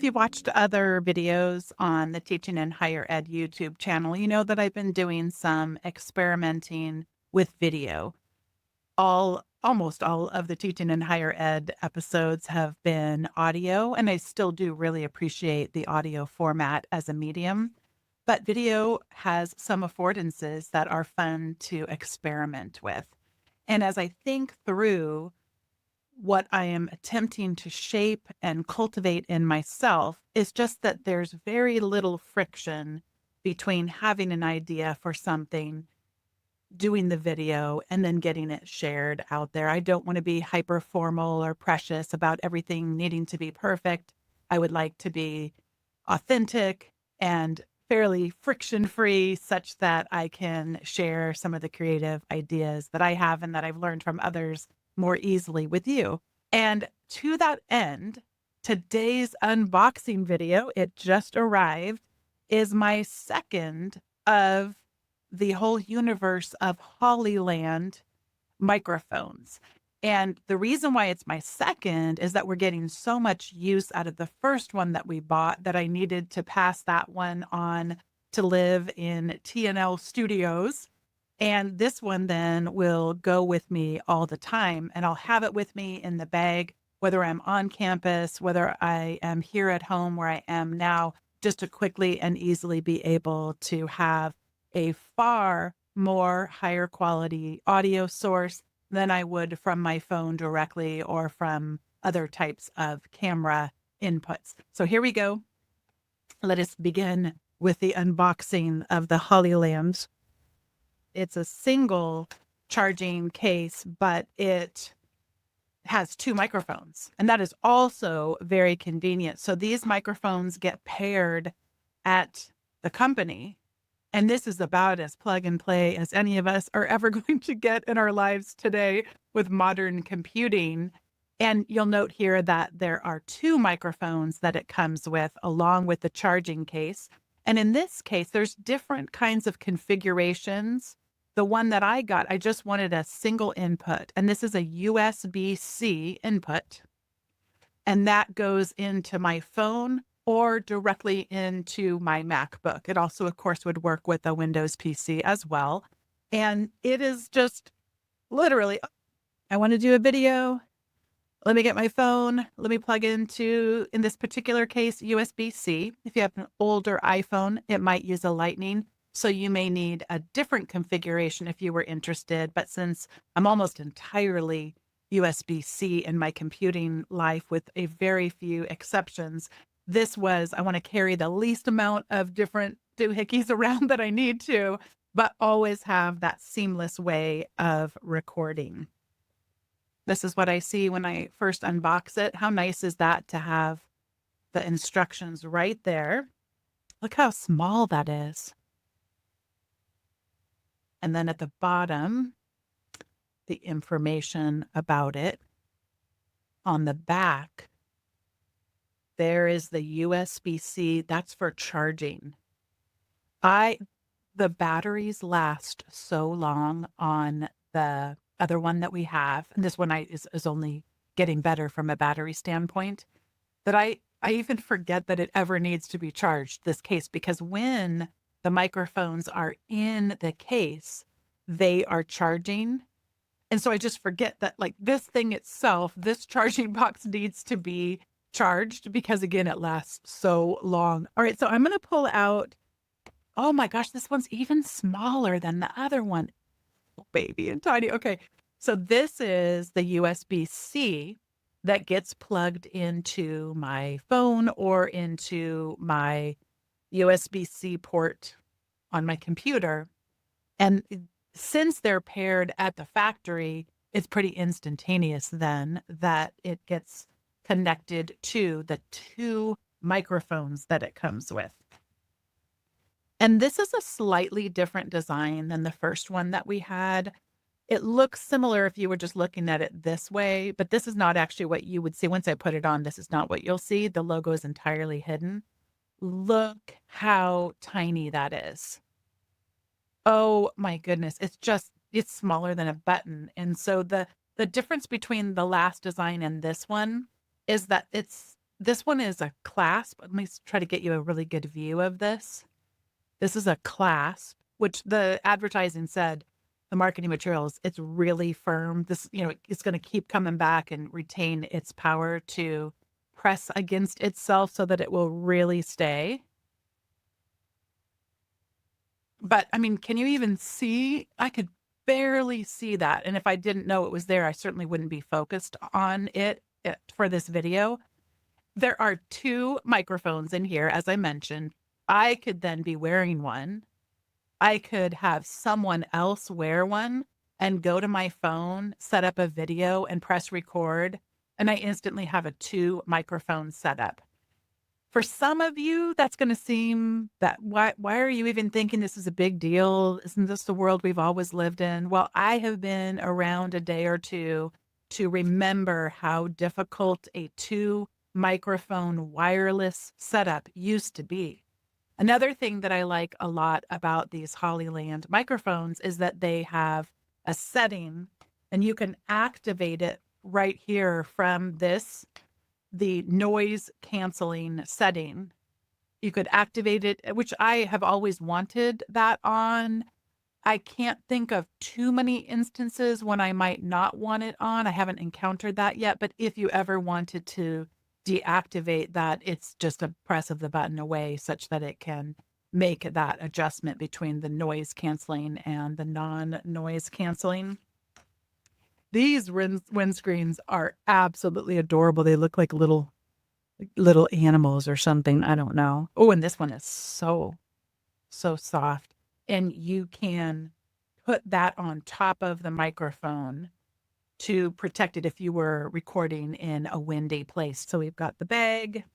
If you watched other videos on the Teaching and Higher Ed YouTube channel, you know that I've been doing some experimenting with video. Almost all of the Teaching and Higher Ed episodes have been audio, and I still do really appreciate the audio format as a medium. But video has some affordances that are fun to experiment with. And as I think through what I am attempting to shape and cultivate in myself is just that there's very little friction between having an idea for something, doing the video, and then getting it shared out there. I don't want to be hyper formal or precious about everything needing to be perfect. I would like to be authentic and fairly friction free, such that I can share some of the creative ideas that I have and that I've learned from others more easily with you. And to that end, today's unboxing video, it just arrived, is my second of the whole universe of Hollyland microphones. And the reason why it's my second is that we're getting so much use out of the first one that we bought that I needed to pass that one on to live in T&L Studios. And this one then will go with me all the time, and I'll have it with me in the bag, whether I'm on campus, whether I am here at home where I am now, just to quickly and easily be able to have a far more higher quality audio source than I would from my phone directly or from other types of camera inputs. So here we go. Let us begin with the unboxing of the Hollylands. It's a single charging case, but it has two microphones, and that is also very convenient. So these microphones get paired at the company, and this is about as plug and play as any of us are ever going to get in our lives today with modern computing. And you'll note here that there are two microphones that it comes with, along with the charging case. And in this case, there's different kinds of configurations. The one that I got, I just wanted a single input, and this is a USB-C input, and that goes into my phone or directly into my MacBook. It also, of course, would work with a Windows PC as well. And it is just literally, I want to do a video. Let me get my phone. Let me plug into, in this particular case, USB-C. If you have an older iPhone, it might use a Lightning. So you may need a different configuration if you were interested. But since I'm almost entirely USB-C in my computing life with a very few exceptions, this was, I want to carry the least amount of different doohickeys around that I need to, but always have that seamless way of recording. This is what I see when I first unbox it. How nice is that to have the instructions right there? Look how small that is. And then at the bottom, the information about it. On the back, there is the USB-C. That's for charging. The batteries last so long on the other one that we have, and this one is only getting better from a battery standpoint, that I even forget that it ever needs to be charged, this case, because when the microphones are in the case, they are charging. And so I just forget that, like, this thing itself, this charging box needs to be charged because, again, it lasts so long. All right, so I'm going to pull out, oh my gosh, this one's even smaller than the other one. Oh, baby and tiny. Okay, so this is the USB-C that gets plugged into my phone or into my USB-C port on my computer. And since they're paired at the factory, it's pretty instantaneous then that it gets connected to the two microphones that it comes with. And this is a slightly different design than the first one that we had. It looks similar if you were just looking at it this way, but this is not actually what you would see. Once I put it on, this is not what you'll see. The logo is entirely hidden. Look how tiny that is. Oh my goodness. It's smaller than a button. And so the difference between the last design and this one is that This one is a clasp. Let me try to get you a really good view of this. This is a clasp, which the advertising said, the marketing materials, it's really firm. This, it's going to keep coming back and retain its power to press against itself so that it will really stay. But I mean, can you even see? I could barely see that. And if I didn't know it was there, I certainly wouldn't be focused on it for this video. There are 2 microphones in here, as I mentioned. I could then be wearing one. I could have someone else wear one and go to my phone, set up a video, and press record, and I instantly have a 2 microphone setup. For some of you, that's gonna seem that why are you even thinking this is a big deal? Isn't this the world we've always lived in? Well, I have been around a day or 2 to remember how difficult a 2 microphone wireless setup used to be. Another thing that I like a lot about these Hollyland microphones is that they have a setting and you can activate it right here from the noise canceling setting. You could activate it, which I have always wanted that on. I can't think of too many instances when I might not want it on. I haven't encountered that yet, but if you ever wanted to deactivate that, it's just a press of the button away such that it can make that adjustment between the noise canceling and the non-noise canceling. These windscreens are absolutely adorable. They look like little animals or something. I don't know. Oh, and this one is so soft. And you can put that on top of the microphone to protect it if you were recording in a windy place. So we've got the bag,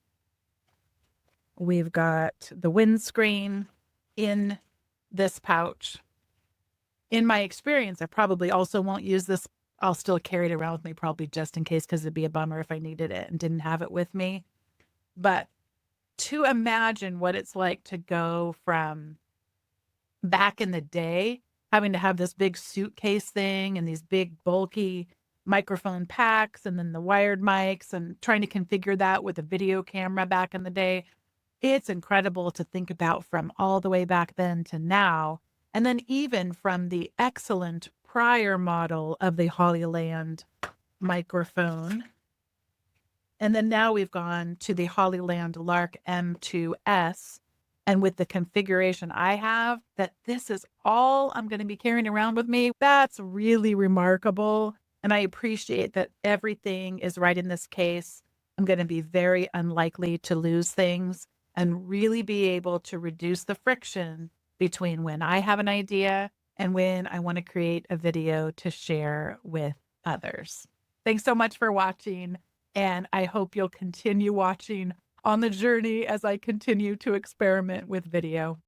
we've got the windscreen in this pouch. In my experience, I probably also won't use this. I'll still carry it around with me probably just in case, because it'd be a bummer if I needed it and didn't have it with me. But to imagine what it's like to go from back in the day, having to have this big suitcase thing and these big bulky microphone packs and then the wired mics and trying to configure that with a video camera back in the day. It's incredible to think about from all the way back then to now. And then even from the excellent prior model of the Hollyland microphone. And then now we've gone to the Hollyland Lark M2S. And with the configuration I have, that this is all I'm going to be carrying around with me. That's really remarkable. And I appreciate that everything is right in this case. I'm going to be very unlikely to lose things and really be able to reduce the friction between when I have an idea and when I want to create a video to share with others. Thanks so much for watching, and I hope you'll continue watching on the journey as I continue to experiment with video.